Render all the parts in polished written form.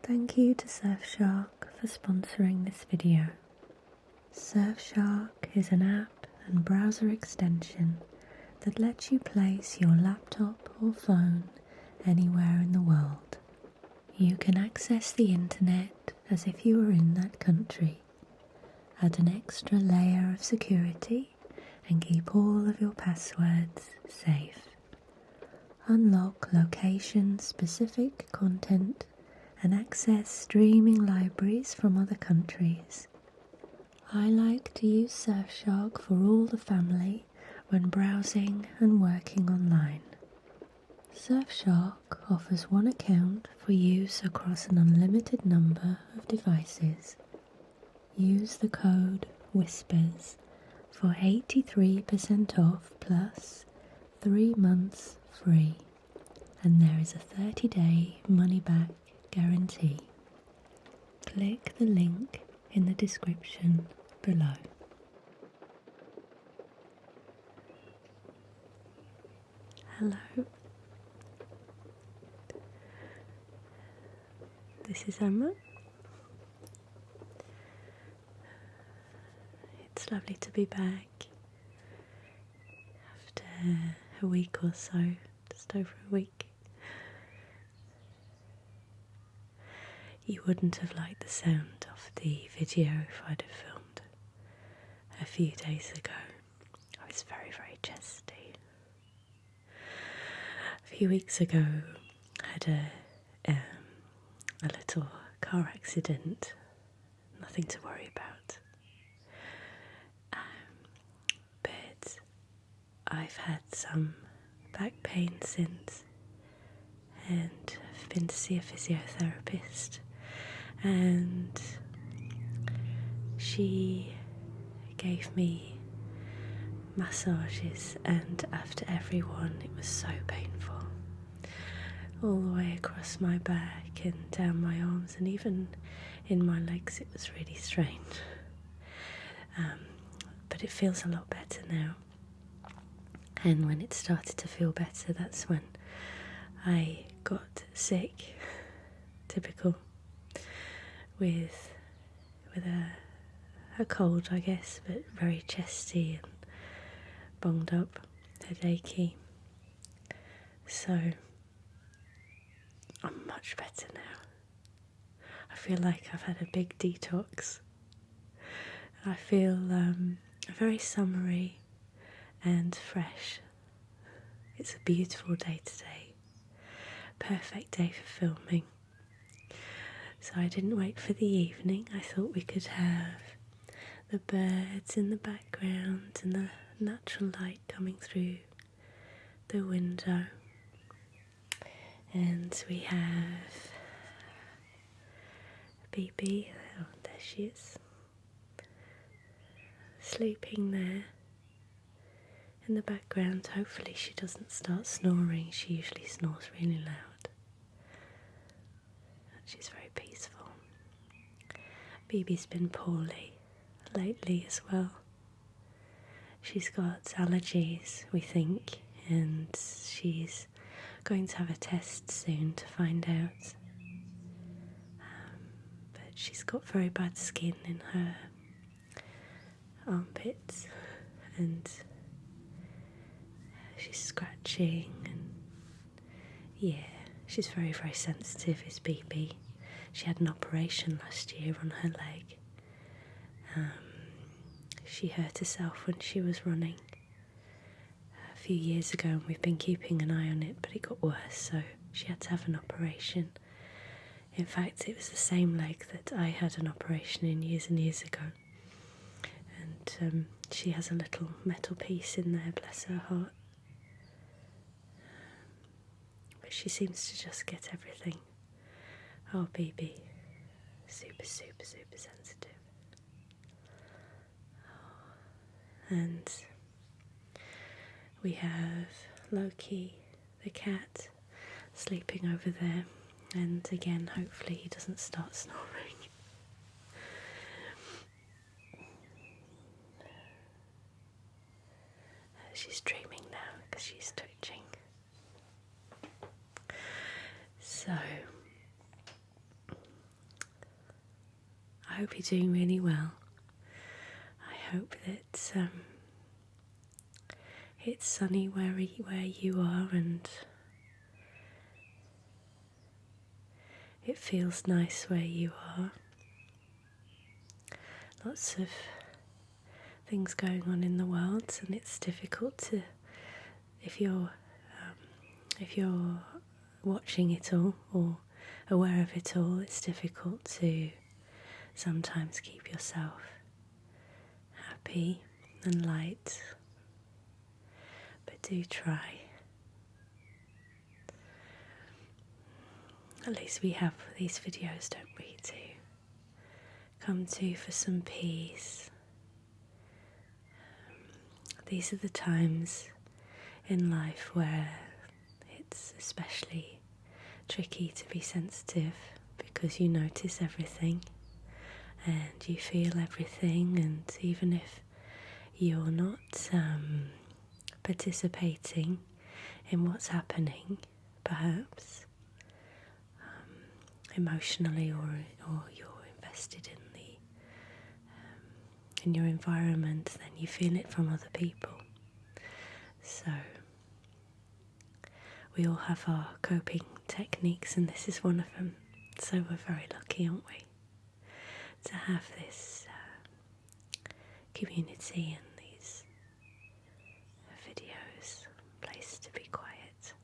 Thank you to Surfshark for sponsoring this video. Surfshark is an app and browser extension that lets you place your laptop or phone anywhere in the world. You can access the internet as if you were in that country, add an extra layer of security and keep all of your passwords safe. Unlock location-specific content and access streaming libraries from other countries. I like to use Surfshark for all the family when browsing and working online. Surfshark offers one account for use across an unlimited number of devices. Use the code WHISPERS for 83% off plus 3 months free, and there is a 30-day money-back guarantee. Click the link in the description below. Hello, this is Emma. It's lovely to be back after a week or so, just over a week. You wouldn't have liked the sound of the video if I'd have filmed a few days ago. I was very, very chesty. A few weeks ago, I had a little car accident, nothing to worry about. But I've had some back pain since, and I've been to see a physiotherapist, and she gave me massages, and after every one it was so painful, all the way across my back and down my arms, and even in my legs it was really strange. But it feels a lot better now, and when it started to feel better, that's when I got sick, typical, with a cold, I guess, but very chesty and bunged up, headachy. So I'm much better now. I feel like I've had a big detox. I feel very summery and fresh. It's a beautiful day today. Perfect day for filming. So I didn't wait for the evening. I thought we could have the birds in the background and the natural light coming through the window. And we have BB, oh, there she is, sleeping there in the background. Hopefully she doesn't start snoring. She usually snores really loud. She's very peaceful. BB's been poorly lately as well. She's got allergies, we think, and she's going to have a test soon to find out. But she's got very bad skin in her armpits, and she's scratching, and yeah, she's very, very sensitive, is BB. She had an operation last year on her leg. She hurt herself when she was running a few years ago, and we've been keeping an eye on it, but it got worse, so she had to have an operation. In fact, it was the same leg that I had an operation in years and years ago. And she has a little metal piece in there, bless her heart. But she seems to just get everything. Oh, BB. Super, super, super sensitive. And we have Loki, the cat, sleeping over there. And again, hopefully he doesn't start snoring. She's dreaming now because she's twitching. So I hope you're doing really well. I hope that it's sunny where you are, and it feels nice where you are. Lots of things going on in the world, and it's difficult to, if you're watching it all or aware of it all, it's difficult to sometimes keep yourself happy and light, but do try. At least we have these videos, don't we, to come to for some peace. These are the times in life where it's especially tricky to be sensitive, because you notice everything and you feel everything, and even if you're not participating in what's happening, perhaps emotionally, or you're invested in in your environment, then you feel it from other people. So we all have our coping techniques, and this is one of them. So we're very lucky, aren't we, to have this community and these videos, place to be quiet.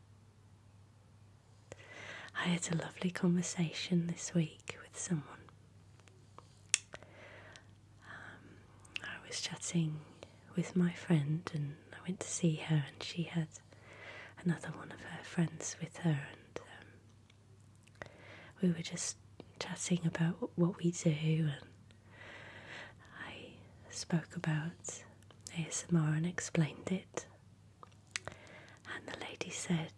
I had a lovely conversation this week with someone. I was chatting with my friend, and I went to see her, and she had another one of her friends with her, and we were just chatting about what we do, and I spoke about ASMR and explained it, and the lady said,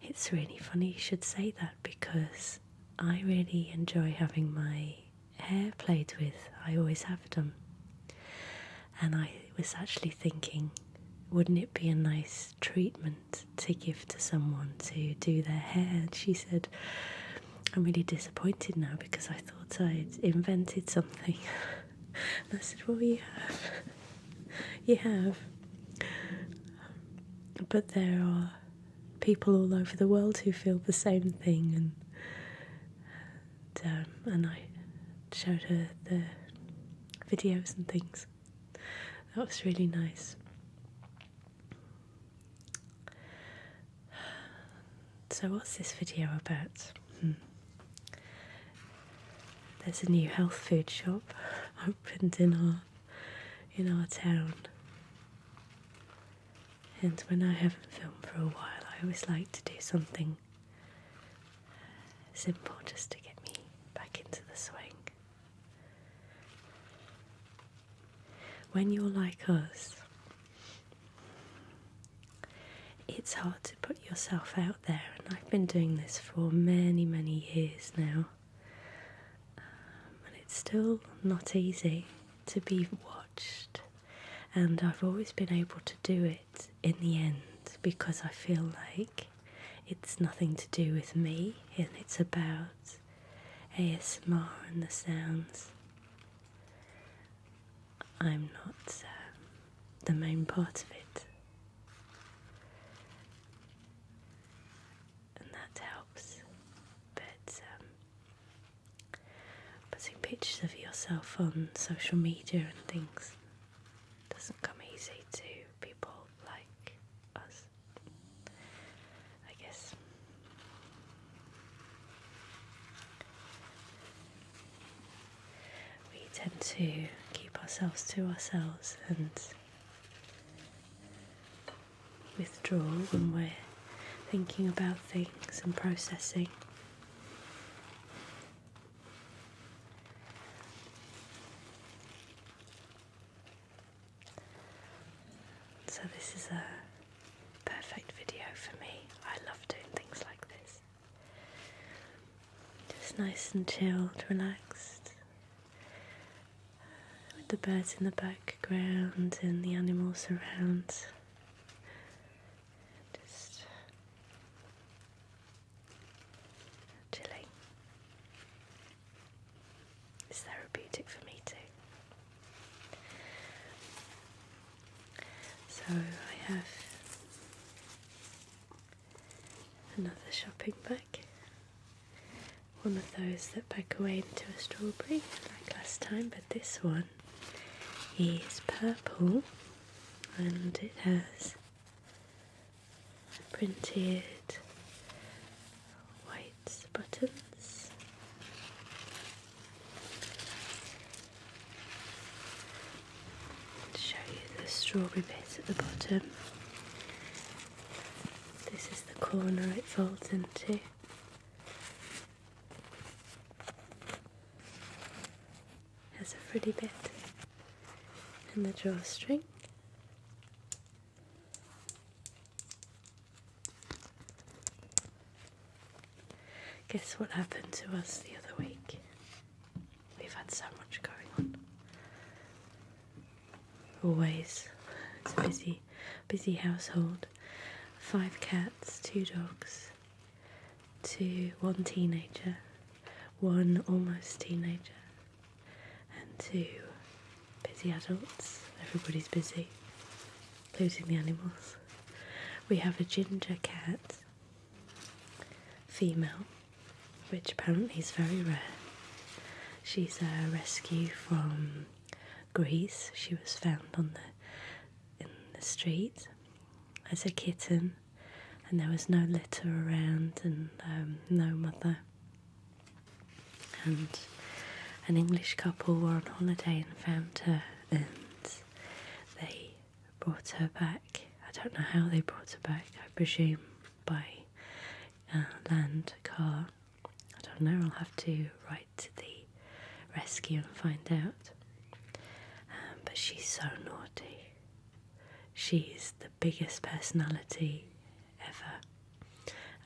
it's really funny you should say that, because I really enjoy having my hair played with. I always have done. And I was actually thinking, wouldn't it be a nice treatment to give to someone to do their hair? And she said, I'm really disappointed now, because I thought I'd invented something. And I said, well, you have. You have. But there are people all over the world who feel the same thing, and I showed her the videos and things. That was really nice. So what's this video about? There's a new health food shop opened in our town, and when I haven't filmed for a while, I always like to do something simple just to get me back into the swing. When you're like us, it's hard to put yourself out there, and I've been doing this for many, many years now, and it's still not easy to be watched, and I've always been able to do it in the end, because I feel like it's nothing to do with me, and it's about ASMR and the sounds. I'm not the main part of it, and that helps, but putting pictures of yourself on social media and things doesn't come easy to people like us, I guess. We tend to keep ourselves to ourselves and withdraw when we're thinking about things and processing. So this is a perfect video for me. I love doing things like this. Just nice and chilled, relaxed, with the birds in the background and the animals around. Just chilling. it for me too. So I have another shopping bag, one of those that pack away into a strawberry like last time, but this one is purple and it has printed white buttons. To show you the strawberry bit at the bottom. This is the corner it folds into. Has a frilly bit in the drawstring. Guess what happened to us the other week? We've had so much going on. Always. It's a busy household. 5 cats, 2 dogs, 1 teenager, 1 almost teenager, and 2 busy adults. Everybody's busy, including the animals. We have a ginger cat, female, which apparently is very rare. She's a rescue from Greece. She was found in the street as a kitten, and there was no litter around and no mother. And an English couple were on holiday and found her, and they brought her back. I don't know how they brought her back. I presume by land car. I don't know. I'll have to write to the rescue and find out. But she's so naughty. She's the biggest personality ever,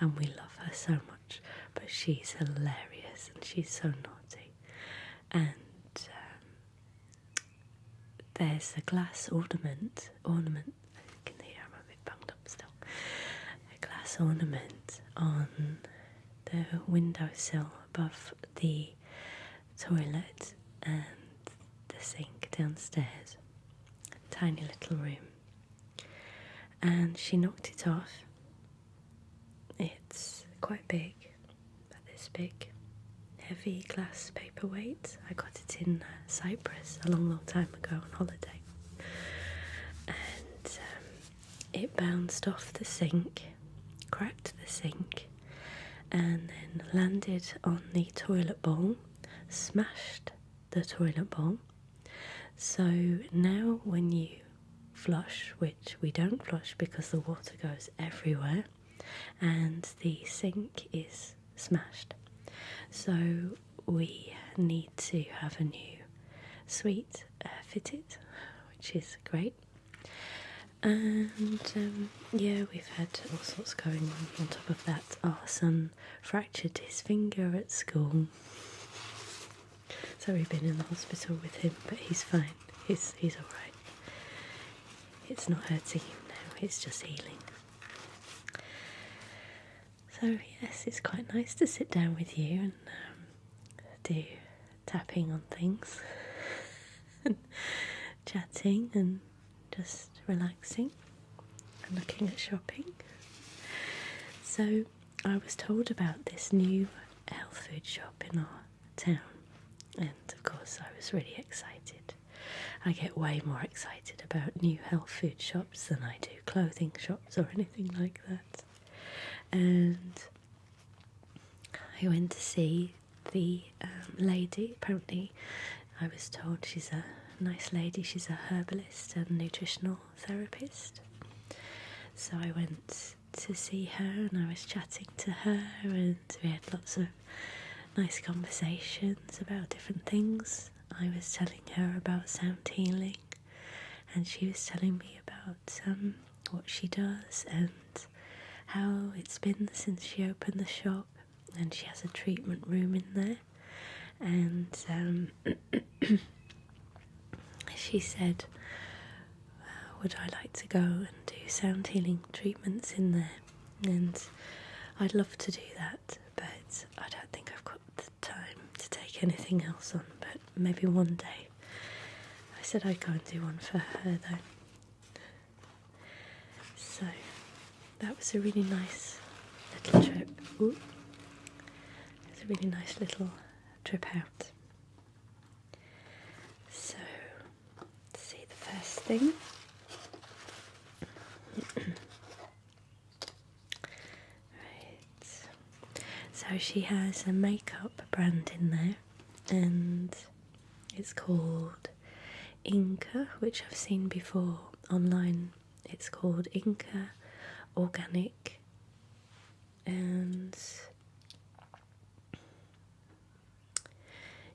and we love her so much, but she's hilarious and she's so naughty. And there's a glass ornament, you can hear I'm a bit bunged up still, a glass ornament on the windowsill above the toilet and the sink downstairs, a tiny little room. And she knocked it off. It's quite big, about this big, heavy glass paperweight. I got it in Cyprus a long time ago on holiday. And it bounced off the sink, cracked the sink, and then landed on the toilet bowl, smashed the toilet bowl. So now when you flush, which we don't flush because the water goes everywhere and the sink is smashed, so we need to have a new suite fitted, which is great. And yeah, we've had all sorts going on top of that. Our son fractured his finger at school, so we've been in the hospital with him, but he's fine. He's alright. It's not hurting him now, it's just healing. So yes, it's quite nice to sit down with you and do tapping on things and chatting and just relaxing and looking at shopping. So I was told about this new health food shop in our town, and of course I was really excited. I get way more excited about new health food shops than I do clothing shops or anything like that. And I went to see the lady. Apparently I was told she's a nice lady. She's a herbalist and nutritional therapist. So I went to see her and I was chatting to her, and we had lots of nice conversations about different things. I was telling her about sound healing, and she was telling me about what she does and how it's been since she opened the shop, and she has a treatment room in there. And she said, would I like to go and do sound healing treatments in there? And I'd love to do that, but I don't think I've got the time to take anything else on. But maybe one day. I said I'd go and do one for her though. So that was a really nice little trip. Ooh. It was a really nice little trip out. So, let's see the first thing. Right. So she has a makeup brand in there, and it's called Inca, which I've seen before online. It's called Inca Organic, and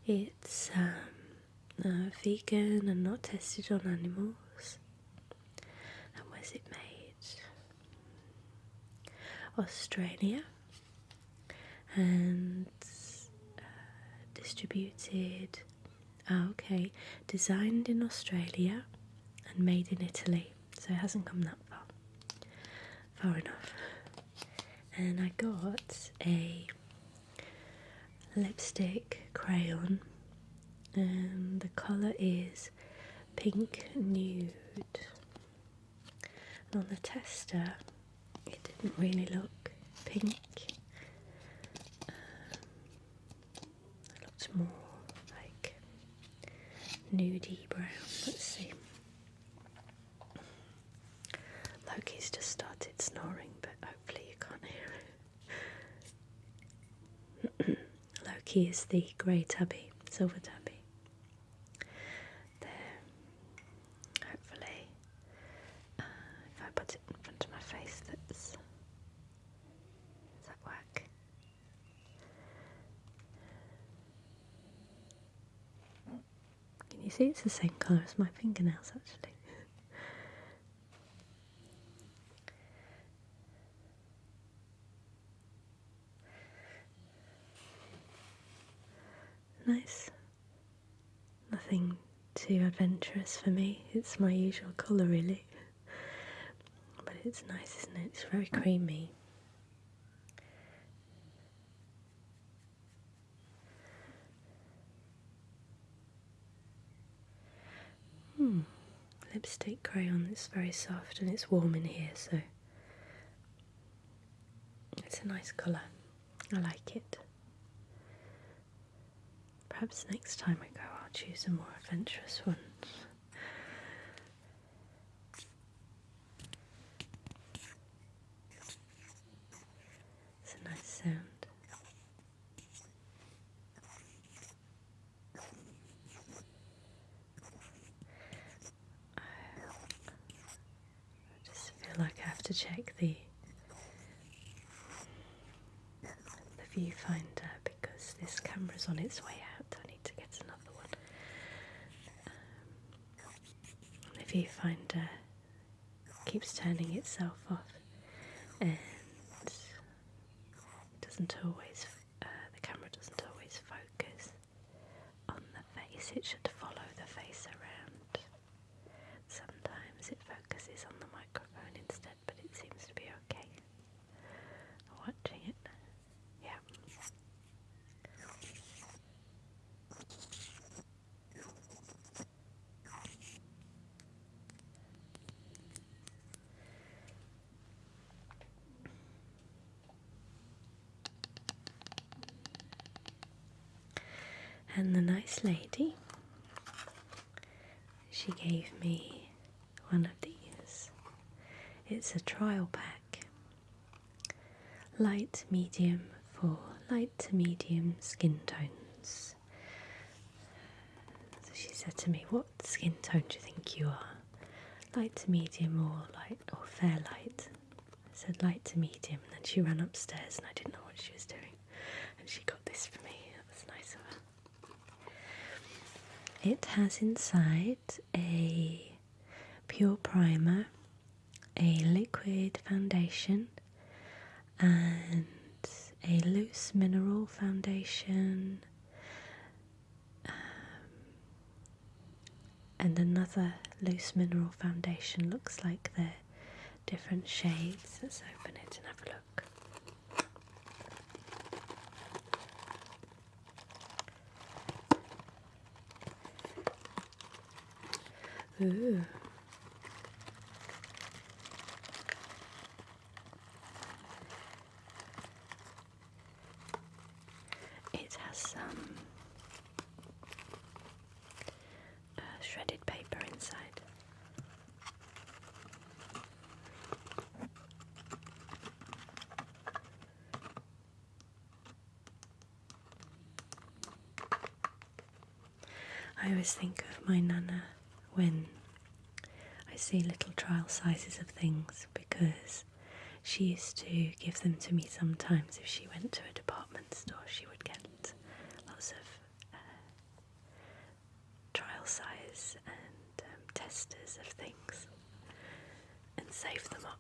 it's vegan and not tested on animals. And where's it made? Australia, and distributed, designed in Australia and made in Italy, so it hasn't come that far enough. And I got a lipstick crayon, and the colour is pink nude, and on the tester it didn't really look pink. It looked more like nudie brown. Let's see. Loki's just started snoring, but hopefully you can't hear it. Loki is the grey tabby, silver tabby. There. Hopefully, if I put it in front of my face, does that work? Can you see it's the same colour as my fingernails actually? Nice. Nothing too adventurous for me. It's my usual colour really. But it's nice, isn't it? It's very creamy. Lipstick crayon is very soft and it's warm in here, so it's a nice colour. I like it. Perhaps next time I go I'll choose a more adventurous one. It's a nice sound. I just feel like I have to check the viewfinder because this camera's on its way out. I need to get another one. The viewfinder keeps turning itself off, and it doesn't always, the camera doesn't always focus on the face. It should follow the face around. Sometimes it focuses on the microphone instead, but it seems to be okay. Watching it. Yeah. And the nice lady, she gave me one of these. It's a trial pack. Light medium for light to medium skin tones. So she said to me, what skin tone do you think you are? Light to medium or light or fair light? I said light to medium, and then she ran upstairs and I didn't know what she was doing. And she got this for me. That was nice of her. It has inside a pure primer, a liquid foundation, and a loose mineral foundation, and another loose mineral foundation. Looks like they're different shades. Let's open it and have a look. Ooh. It has some shredded paper inside. I always think of my nana when I see little trial sizes of things, because she used to give them to me sometimes. If she went to a department store, she would get lots of trial size and testers of things and save them up.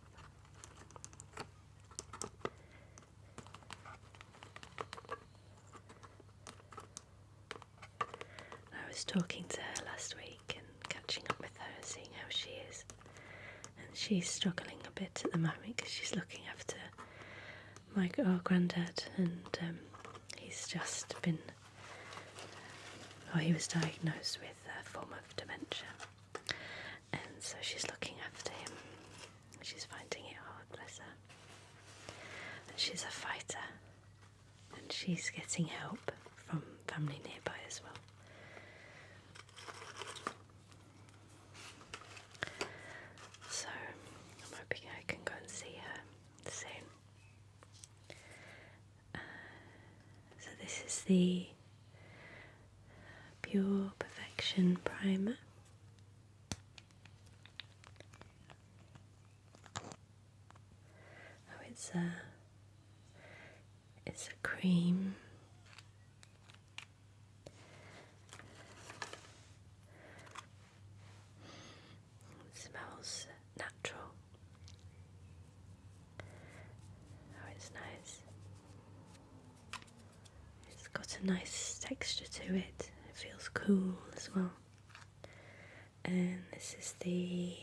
I was talking to her last week and catching up with her, seeing how she is, and she's struggling a bit at the moment because she's looking after our granddad, and he's just been, he was diagnosed with a form of dementia, and so she's looking after him. She's finding it hard, bless her. And she's a fighter, and she's getting help from family nearby as well. So I'm hoping I can go and see her soon. So this is the Pure Perfection Primer. Oh, it's a cream. It smells natural. Oh, it's nice. It's got a nice texture to it. It feels cool as well. And this is the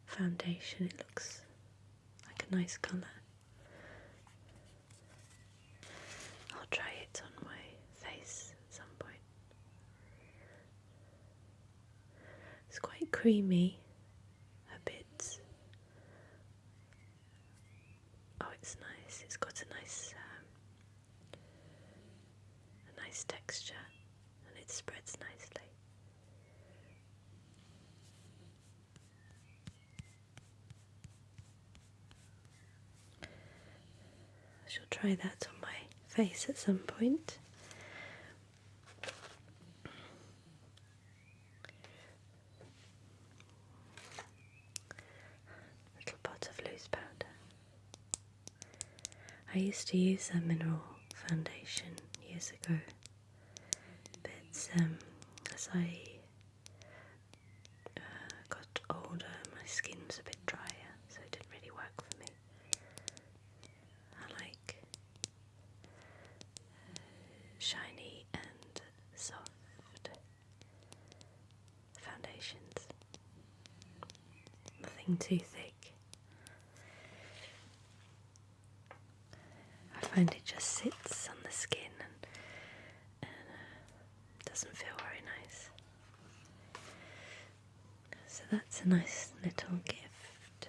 foundation. It looks like a nice colour. I'll try it on my face at some point. It's quite creamy, a bit. Oh, it's nice. It's got a nice texture, and it spreads nicely. I shall try that on my face at some point. Little pot of loose powder. I used to use a mineral foundation years ago, but as I got older, my skin was a bit drier, so it didn't really work for me. I like shiny and soft foundations, nothing too thick. I find it just sits on the skin and doesn't feel very nice. So that's a nice little gift.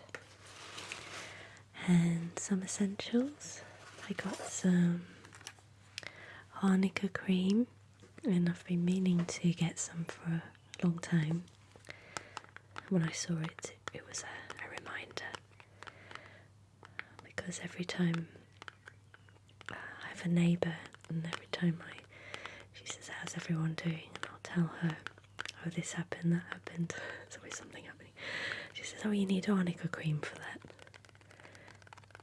And some essentials. I got some arnica cream, and I've been meaning to get some for a long time. When I saw it, it was a reminder, because every time I have a neighbour, and every time she says, "How's everyone doing?" and I'll tell her, "Oh, this happened, that happened." There's always something happening. She says, "Oh, you need arnica cream for that."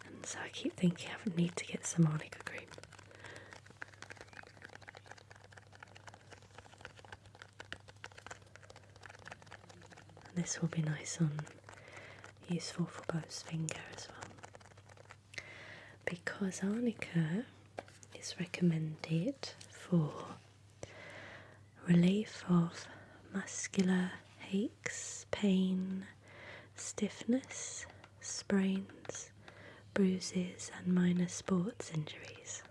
And so I keep thinking I need to get some arnica cream. And this will be nice on, useful for both finger as well, because arnica is recommended for relief of muscular aches, pain, stiffness, sprains, bruises and minor sports injuries.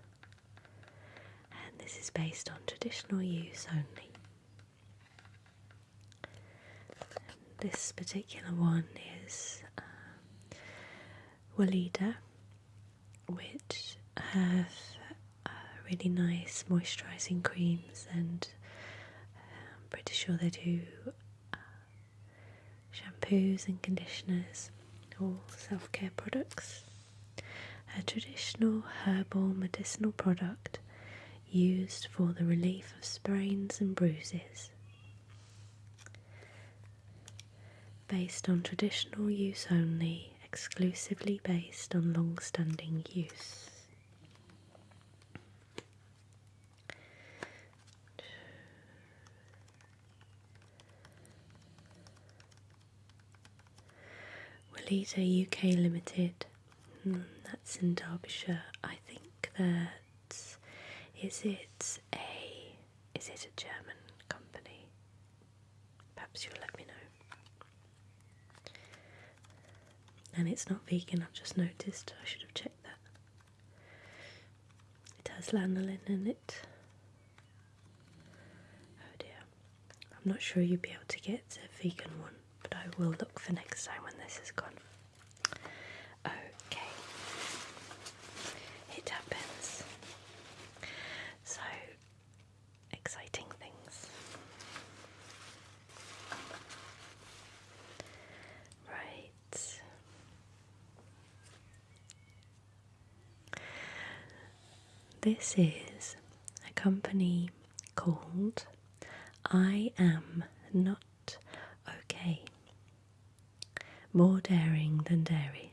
And this is based on traditional use only. This particular one is Weleda, which have really nice moisturising creams, and I'm pretty sure they do shampoos and conditioners, all self-care products. A traditional herbal medicinal product used for the relief of sprains and bruises. Based on traditional use only, exclusively based on long-standing use. Weleda UK Limited, that's in Derbyshire. I think that is it a German company? Perhaps you'll let me know. And it's not vegan, I've just noticed. I should have checked that. It has lanolin in it. Oh dear. I'm not sure you'll be able to get a vegan one, but I will look for next time when this is gone. Okay. It happens. So, exciting things. Right. This is a company called I Am Not Okay. More daring than dairy.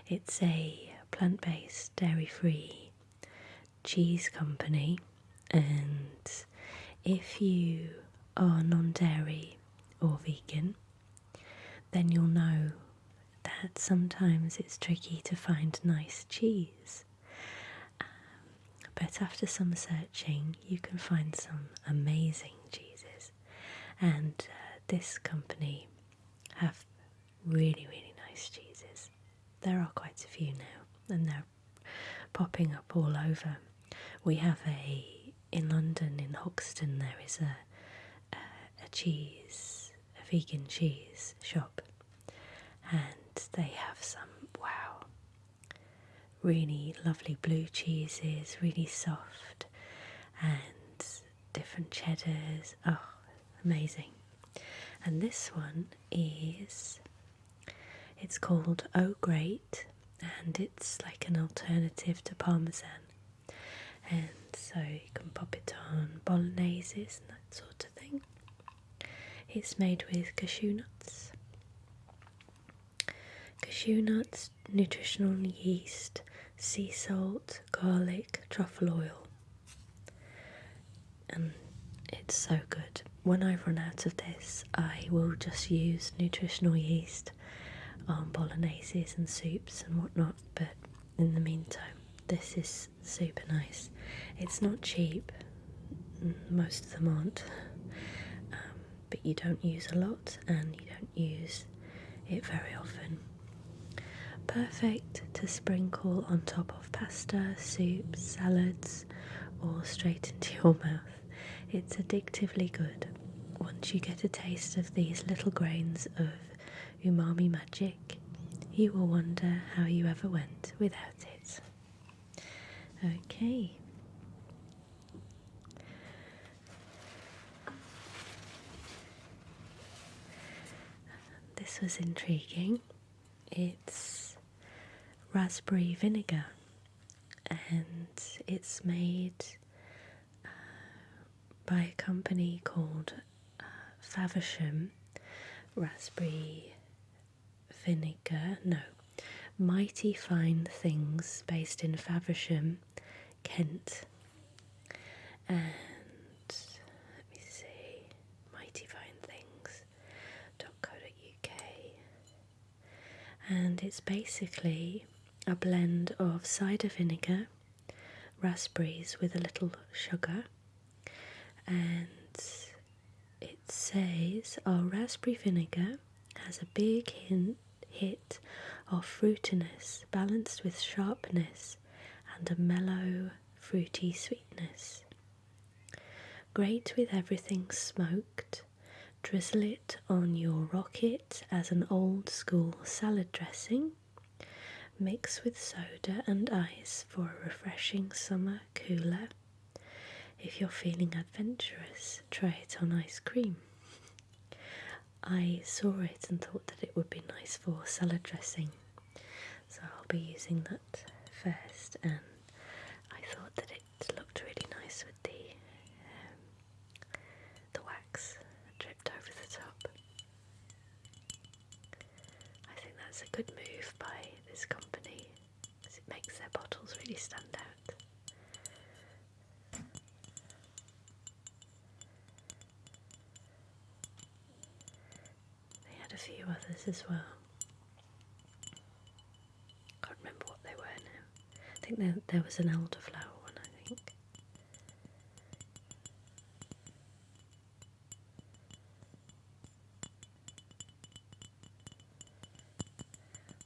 It's a plant-based, dairy-free cheese company, and if you are non-dairy or vegan, then you'll know that sometimes it's tricky to find nice cheese. But after some searching, you can find some amazing cheeses, and this company have really, really nice cheeses. There are quite a few now, and they're popping up all over. We have in London, in Hoxton, there is a vegan cheese shop, and they have some, wow, really lovely blue cheeses, really soft, and different cheddars. Oh, amazing. And this one it's called Oh Great, and it's like an alternative to Parmesan. And so you can pop it on bologneses and that sort of thing. It's made with cashew nuts, nutritional yeast, sea salt, garlic, truffle oil. And it's so good. When I run out of this, I will just use nutritional yeast on bologneses and soups and whatnot, but in the meantime, this is super nice. It's not cheap, most of them aren't, but you don't use a lot and you don't use it very often. Perfect to sprinkle on top of pasta, soups, salads, or straight into your mouth. It's addictively good. Once you get a taste of these little grains of umami magic, you will wonder how you ever went without it. Okay. This was intriguing. It's raspberry vinegar, and it's made by a company called Faversham. Raspberry vinegar, no, Mighty Fine Things, based in Faversham, Kent. And let me see, mightyfinethings.co.uk. And it's basically a blend of cider vinegar, raspberries with a little sugar, and it says our raspberry vinegar has a big hit of fruitiness balanced with sharpness and a mellow fruity sweetness. Grate with everything smoked. Drizzle it on your rocket as an old school salad dressing. Mix with soda and ice for a refreshing summer cooler. If you're feeling adventurous, try it on ice cream. I saw it and thought that it would be nice for salad dressing, so I'll be using that first, and I thought that it looked really nice with the wax dripped over the top. I think that's a good move by this company, because it makes their bottles really stand out. They had a few others as well. Can't remember what they were now. I think there was an elderflower one, I think.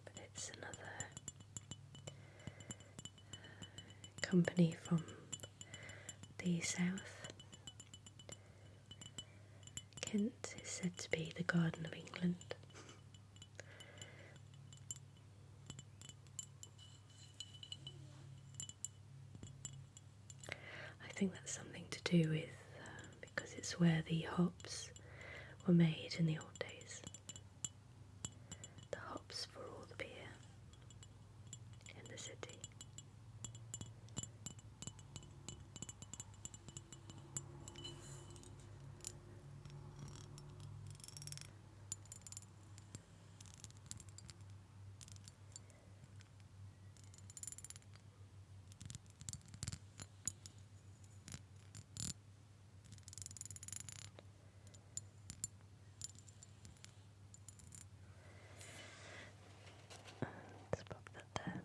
But it's another company from the south. Kent is said to be the Garden of England. I think that's something to do with, because it's where the hops were made in the old days. The hops for all the beer in the city. Let's pop that there.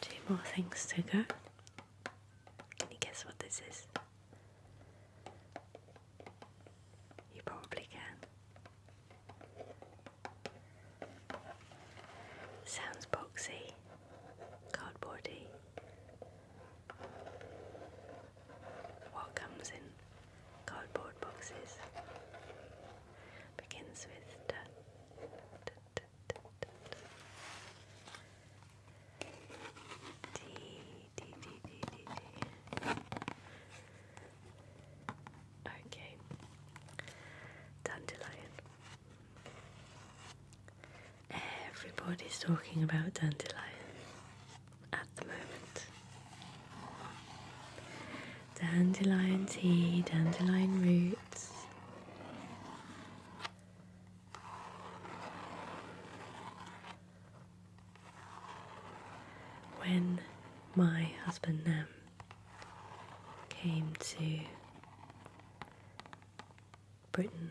Two more things to go. Can you guess what this is? You probably can. Sounds boxy, cardboardy. What comes in cardboard boxes begins with D. Okay, dandelion. Everybody's talking about dandelion at the moment. Dandelion tea, dandelion roots. When my husband came to Britain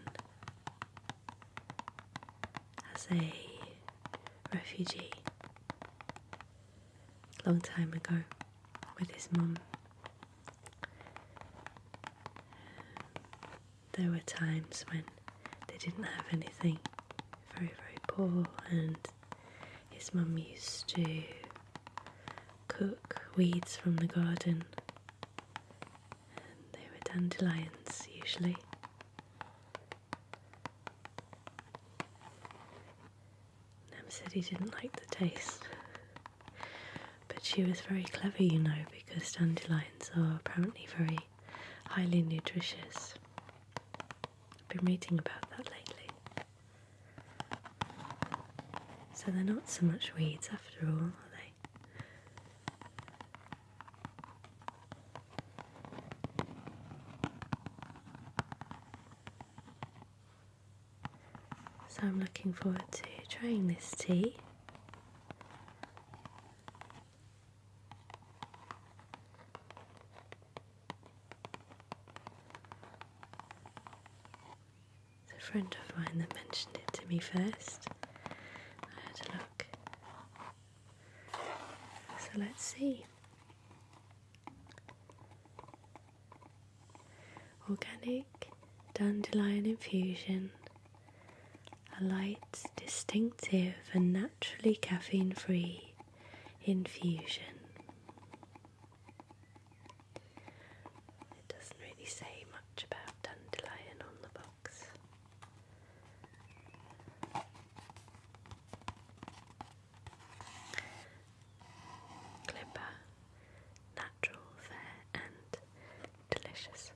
as a refugee a long time ago with his mum, there were times when they didn't have anything, very, very poor, and his mum used to cook weeds from the garden, and they were dandelions usually. Nem said he didn't like the taste, but she was very clever, you know, because dandelions are apparently very highly nutritious. I've been reading about that lately. So they're not so much weeds after all, are they? So I'm looking forward to trying this tea. It's a friend of mine that mentioned it to me first. I had a look. So let's see. Organic dandelion infusion. A light, distinctive and naturally caffeine-free infusion. It doesn't really say much about dandelion on the box. Clipper, natural, fair and delicious.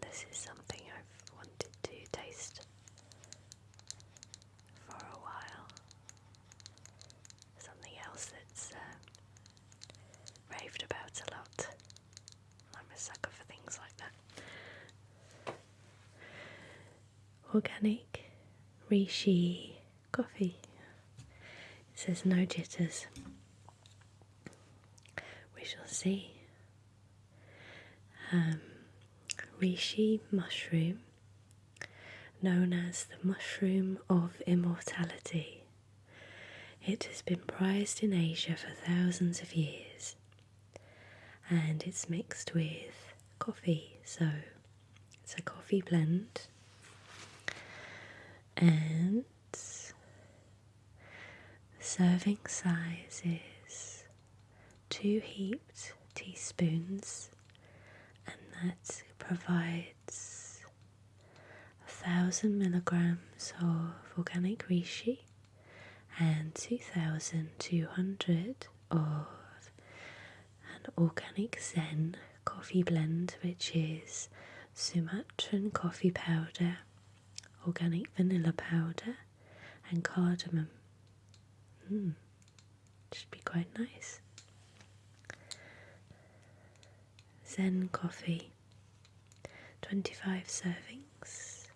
This is something I've wanted to taste for a while. Something else that's raved about a lot. I'm a sucker for things like that. Organic reishi coffee. It says no jitters. We shall see. Reishi mushroom, known as the mushroom of immortality. It has been prized in Asia for thousands of years, and it's mixed with coffee, so it's a coffee blend, and the serving size is 2 heaped teaspoons, and that provides 1,000 milligrams of organic reishi and 2,200 of an organic Zen coffee blend, which is Sumatran coffee powder, organic vanilla powder and cardamom. Should be quite nice. Zen coffee, 25 servings.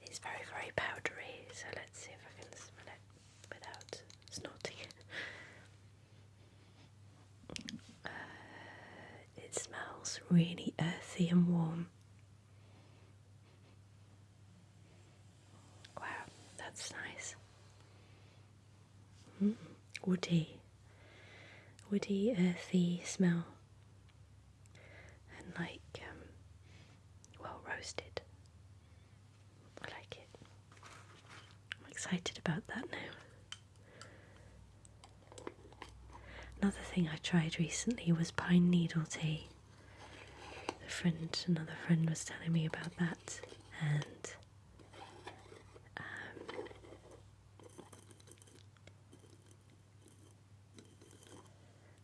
It's very, very powdery, so let's see if I can smell it without snorting it. It smells really earthy and warm. Wow, that's nice. Woody, earthy smell, and like well roasted. I like it. I'm excited about that now. Another thing I tried recently was pine needle tea. Another friend was telling me about that, and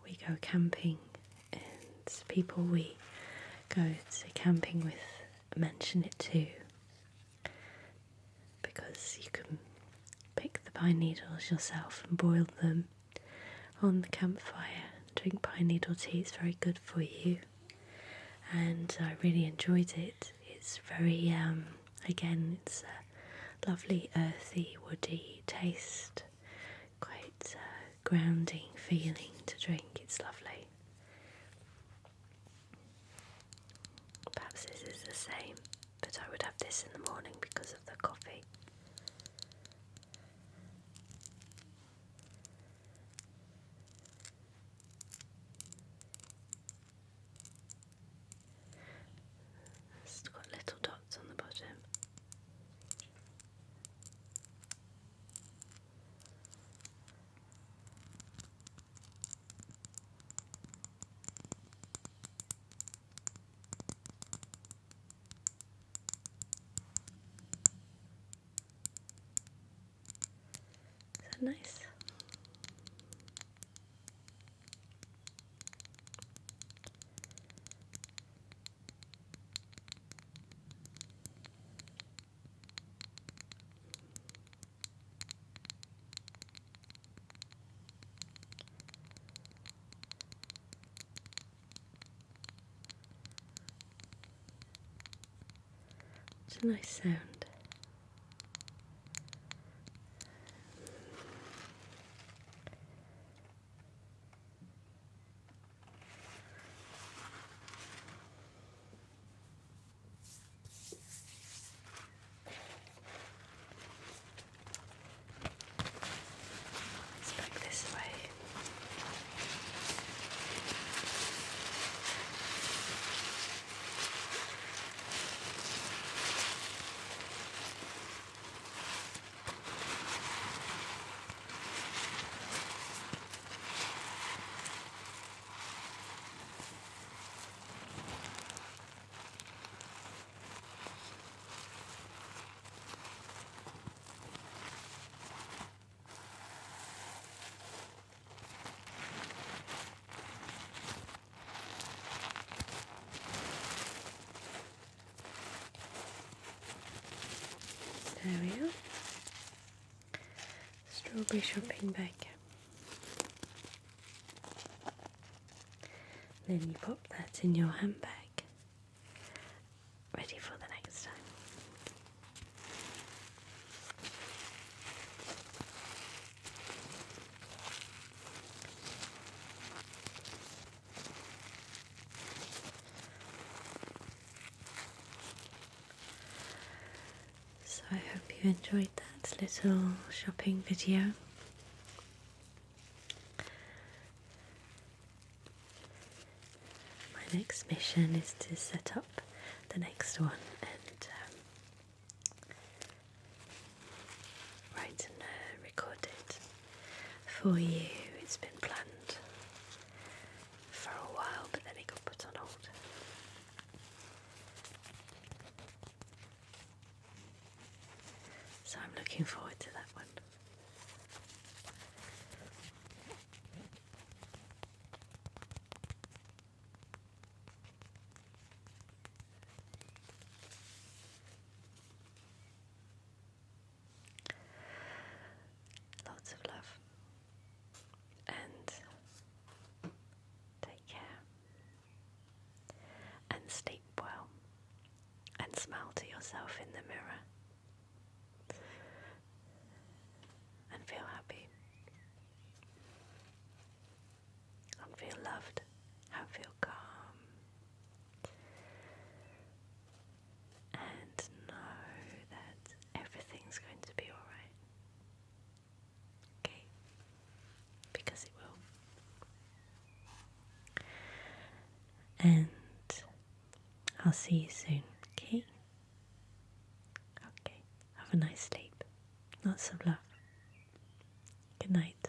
we go camping, and people we go to camping with mention it too, because you can pick the pine needles yourself and boil them on the campfire and drink pine needle tea. It's very good for you, and I really enjoyed it. It's very again, it's a lovely earthy woody taste, quite grounding feeling to drink. It's lovely. Perhaps this is the same, but I would have this in the morning because of the coffee. It's got little dots on the bottom. Is that nice? a nice sound. Let's back this way. There we are. Strawberry shopping bag. Then you pop that in your handbag, ready for the next time. So I hope you enjoyed that little shopping video. My next mission is to set up the next one and write and record it for you. It's been planned for a while, but then it got put on hold. So I'm looking forward to that one. Lots of love and take care and sleep well and smile to yourself in the mirror and feel happy and feel loved and feel calm and know that everything's going to be alright. Okay? Because it will. And I'll see you soon, okay? Okay, have a nice sleep. Lots of love. Good night.